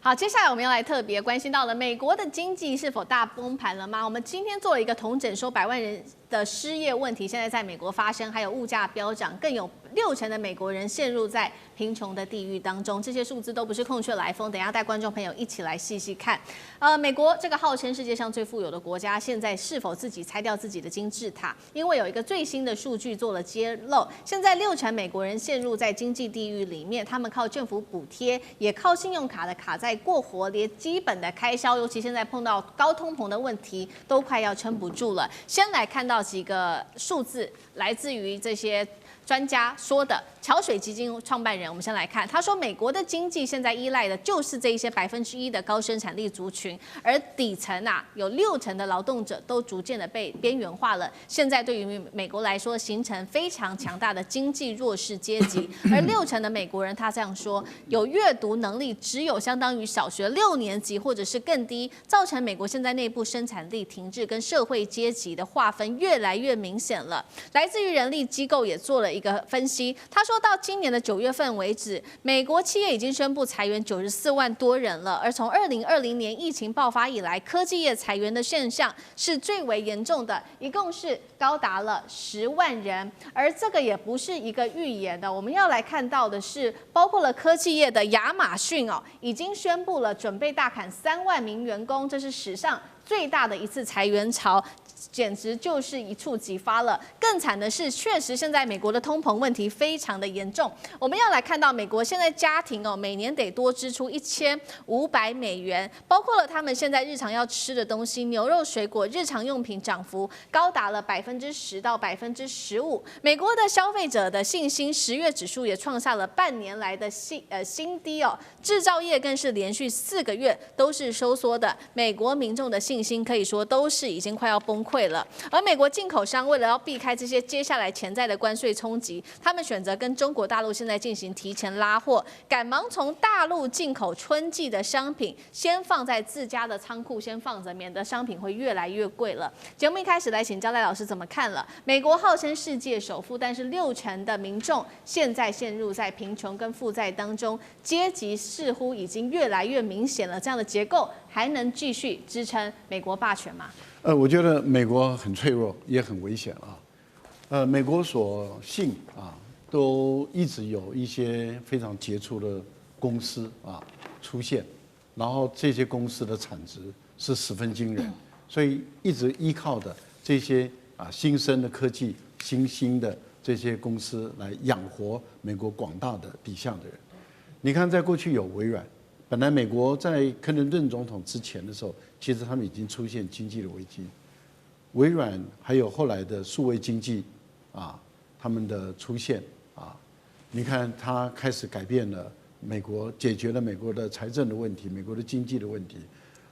好，接下来我们要来特别关心到了美国的经济是否大崩盘了吗？我们今天做了一个统整，说100万人的失业问题现在在美国发生，还有物价飙涨，更有60%的美国人陷入在贫穷的地狱当中。这些数字都不是空穴来风，等一下带观众朋友一起来细细看。美国这个号称世界上最富有的国家，现在是否自己拆掉自己的金字塔？因为有一个最新的数据做了揭露，现在60%美国人陷入在经济地狱里面，他们靠政府补贴，也靠信用卡的卡债过活，连基本的开销，尤其现在碰到高通膨的问题，都快要撑不住了。先来看到几个数字，来自于这些专家说的。桥水基金创办人，我们先来看，他说美国的经济现在依赖的就是这一些1%的高生产力族群，而底层有60%的劳动者都逐渐的被边缘化了。现在对于美国来说，形成非常强大的经济弱势阶级，而60%的美国人他这样说，有阅读能力只有相当于小学6年级或者是更低，造成美国现在内部生产力停滞跟社会阶级的划分越来越明显了。来自于人力机构也做了一个分析，他说到今年的9月份为止，美国企业已经宣布裁员94万多人了，而从2020年疫情爆发以来，科技业裁员的现象是最为严重的，一共是高达了10万人，而这个也不是一个预言的，我们要来看到的是，包括了科技业的亚马逊已经宣布了准备大砍3万名员工，这是史上最大的一次裁员潮，简直就是一触即发了。更惨的是，确实现在美国的通膨问题非常的严重。我们要来看到美国现在家庭每年得多支出$1500，包括了他们现在日常要吃的东西，牛肉、水果、日常用品涨幅高达了10%到15%。美国的消费者的信心10月指数也创下了半年来的新低制造业更是连续4个月都是收缩的，美国民众的信心可以说都是已经快要崩溃了。而美国进口商为了要避开这些接下来潜在的关税冲击，他们选择跟中国大陆现在进行提前拉货，赶忙从大陆进口春季的商品，先放在自家的仓库先放着，免得商品会越来越贵了。节目一开始来请教赖老师怎么看了？美国号称世界首富，但是60%的民众现在陷入在贫穷跟负债当中，阶级似乎已经越来越明显了。这样的结构还能继续支撑美国霸权吗？我觉得美国很脆弱，也很危险啊。美国所幸都一直有一些非常杰出的公司出现，然后这些公司的产值是十分惊人，所以一直依靠的这些新生的科技、新兴的这些公司来养活美国广大的底下的人。你看，在过去有微软。本来美国在克林顿总统之前的时候，其实他们已经出现经济的危机。微软还有后来的数位经济他们的出现你看它开始改变了美国，解决了美国的财政的问题，美国的经济的问题。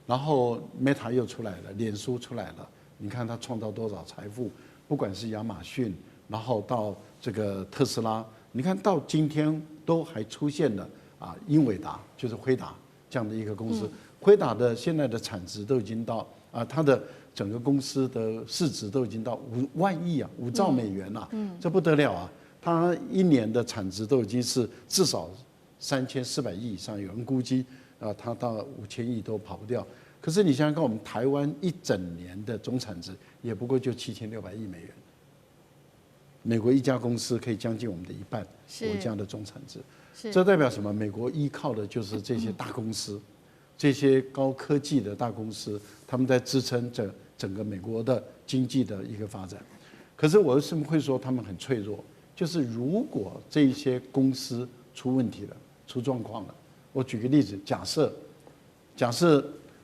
然后 Meta 又出来了，脸书出来了，你看它创造多少财富，不管是亚马逊，然后到这个特斯拉，你看到今天都还出现了。英伟达就是辉达这样的一个公司，辉达的现在的产值都已经到它的整个公司的市值都已经到5万亿5兆美元这不得了啊！它一年的产值都已经是至少3400亿以上，有人估计它到5000亿都跑不掉。可是你想想看，我们台湾一整年的总产值也不过就7600亿美元，美国一家公司可以将近我们的一半国家的总产值。这代表什么？美国依靠的就是这些大公司，这些高科技的大公司，他们在支撑整个美国的经济的一个发展。可是我为什么会说他们很脆弱？就是如果这些公司出问题了、出状况了，我举个例子，假设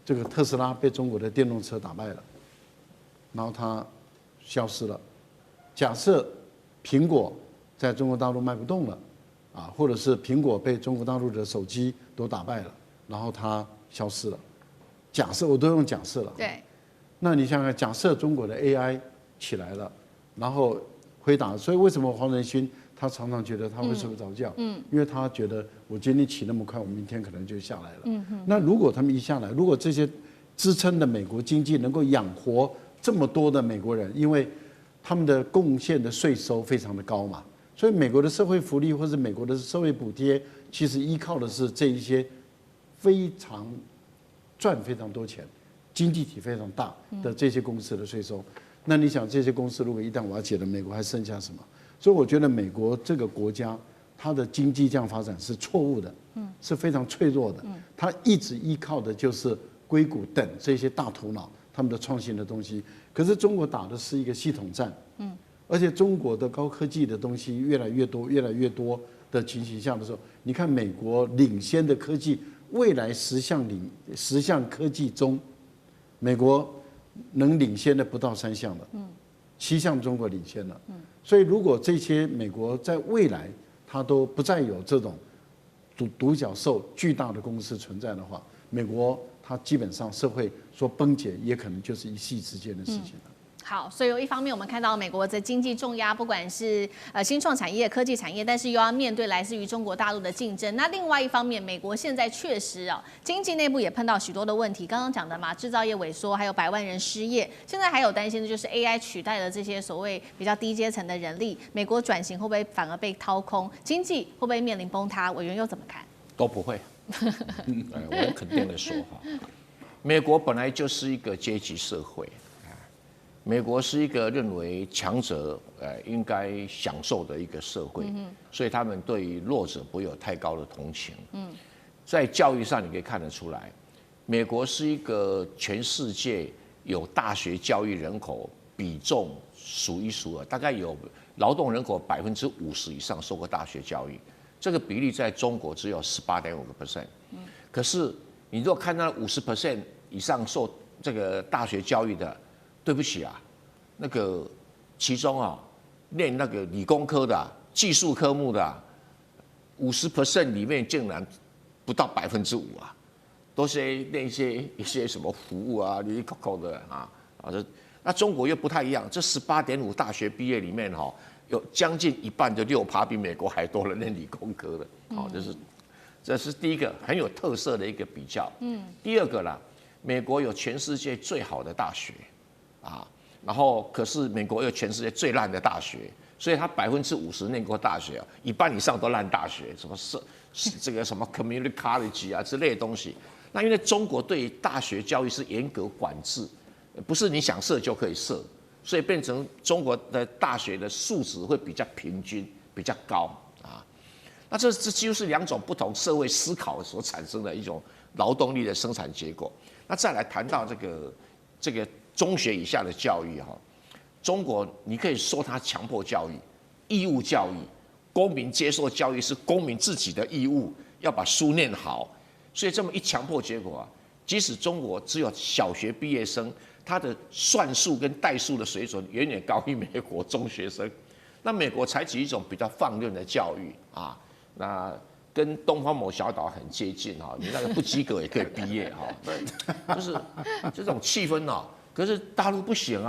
这个特斯拉被中国的电动车打败了，然后它消失了；假设苹果在中国大陆卖不动了。或者是苹果被中国大陆的手机都打败了，然后它消失了。假设我都用假设了。对。那你想想，假设中国的 AI 起来了，然后辉达，所以为什么黄仁勋他常常觉得他会睡不着觉？因为他觉得我今天起那么快，我明天可能就下来了。那如果他们一下来，如果这些支撑的美国经济能够养活这么多的美国人，因为他们的贡献的税收非常的高嘛。所以美国的社会福利或是美国的社会补贴，其实依靠的是这一些非常赚非常多钱、经济体非常大的这些公司的税收。那你想，这些公司如果一旦瓦解了，美国还剩下什么？所以我觉得美国这个国家，它的经济这样发展是错误的，是非常脆弱的。它一直依靠的就是硅谷等这些大头脑他们的创新的东西。可是中国打的是一个系统战，而且中国的高科技的东西越来越多、越来越多的情形下的时候，你看美国领先的科技，未来10项科技中，美国能领先的不到3项了，7项中国领先了。所以如果这些美国在未来它都不再有这种独角兽巨大的公司存在的话，美国它基本上社会说崩解，也可能就是一夕之间的事情了。好，所以有一方面我们看到美国的经济重压，不管是新创产业、科技产业，但是又要面对来自于中国大陆的竞争。那另外一方面，美国现在确实经济内部也碰到许多的问题。刚刚讲的嘛，制造业萎缩，还有100万人失业。现在还有担心的就是 AI 取代了这些所谓比较低阶层的人力，美国转型会不会反而被掏空？经济会不会面临崩塌？委员又怎么看？都不会。我肯定的说哈，美国本来就是一个阶级社会。美国是一个认为强者应该享受的一个社会，所以他们对于弱者不会有太高的同情。在教育上你可以看得出来，美国是一个全世界有大学教育人口比重数一数二，大概有劳动人口50%以上受过大学教育，这个比例在中国只有18.5%。可是你如果看到50% 以上受这个大学教育的，对不起啊，那个其中念那个理工科的、技术科目的50% 里面竟然不到5%啊，都是念一些什么服务啊、哩哩扣扣的那中国又不太一样，这18.5大学毕业里面有将近一半的6%比美国还多人念理工科的，这是第一个很有特色的一个比较。第二个啦，美国有全世界最好的大学。然后可是美国有全世界最烂的大学，所以他50%念过大学一半以上都烂大学，什么这个什么 community college 之类的东西。那因为中国对大学教育是严格管制，不是你想设就可以设，所以变成中国的大学的素质会比较平均、比较高那这几乎是2种不同社会思考所产生的一种劳动力的生产结果。那再来谈到这个中学以下的教育中国你可以说它强迫教育、义务教育，公民接受教育是公民自己的义务，要把书念好。所以这么一强迫结果即使中国只有小学毕业生，他的算术跟代数的水准远远高于美国中学生。那美国采取一种比较放任的教育那跟东方某小岛很接近你那个不及格也可以毕业就是这种气氛可是大陆不行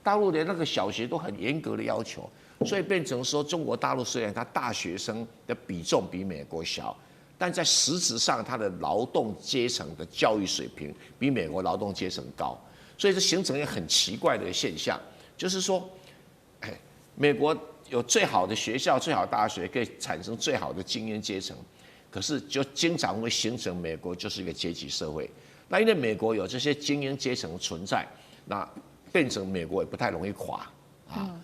大陆连那个小学都很严格的要求，所以变成说中国大陆虽然它大学生的比重比美国小，但在实质上它的劳动阶层的教育水平比美国劳动阶层高，所以这形成一个很奇怪的现象，就是说，美国有最好的学校、最好的大学，可以产生最好的精英阶层，可是就经常会形成美国就是一个阶级社会。那因为美国有这些精英阶层存在，那变成美国也不太容易垮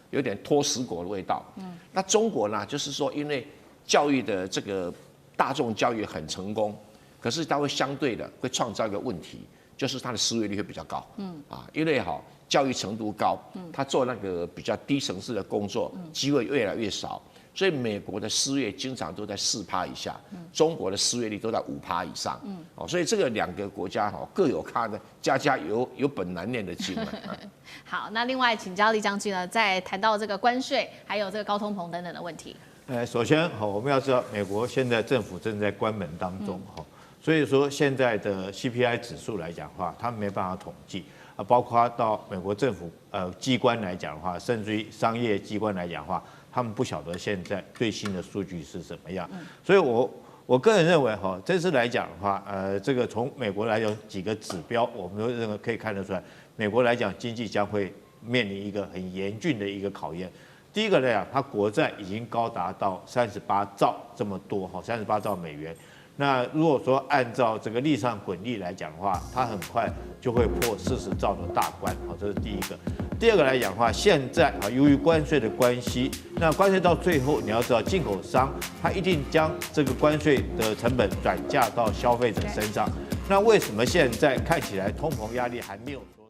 有点拖死狗的味道。那中国呢，就是说因为教育的这个大众教育很成功，可是它会相对的会创造一个问题，就是它的失业率会比较高。因为教育程度高，他做那个比较低层次的工作，机会越来越少，所以美国的失业经常都在4%以下，中国的失业率都在5%以上。所以这个2个国家各有它的家家有本难念的经好，那另外请教厉将军呢，在谈到这个关税，还有这个高通膨等等的问题。首先我们要知道，美国现在政府正在关门当中所以说现在的 CPI 指数来讲的话，他们没办法统计。包括到美国政府机关来讲的话，甚至于商业机关来讲的话，他们不晓得现在最新的数据是怎么样。所以我个人认为这次来讲的话，这个从美国来讲几个指标，我们都认为可以看得出来，美国来讲经济将会面临一个很严峻的一个考验。第一个来讲，它国债已经高达到38兆这么多，38兆美元。那如果说按照这个利上滚利来讲的话，它很快就会破40兆的大关，好，这是第一个。第二个来讲的话，现在啊，由于关税的关系，那关税到最后你要知道，进口商他一定将这个关税的成本转嫁到消费者身上。那为什么现在看起来通膨压力还没有说？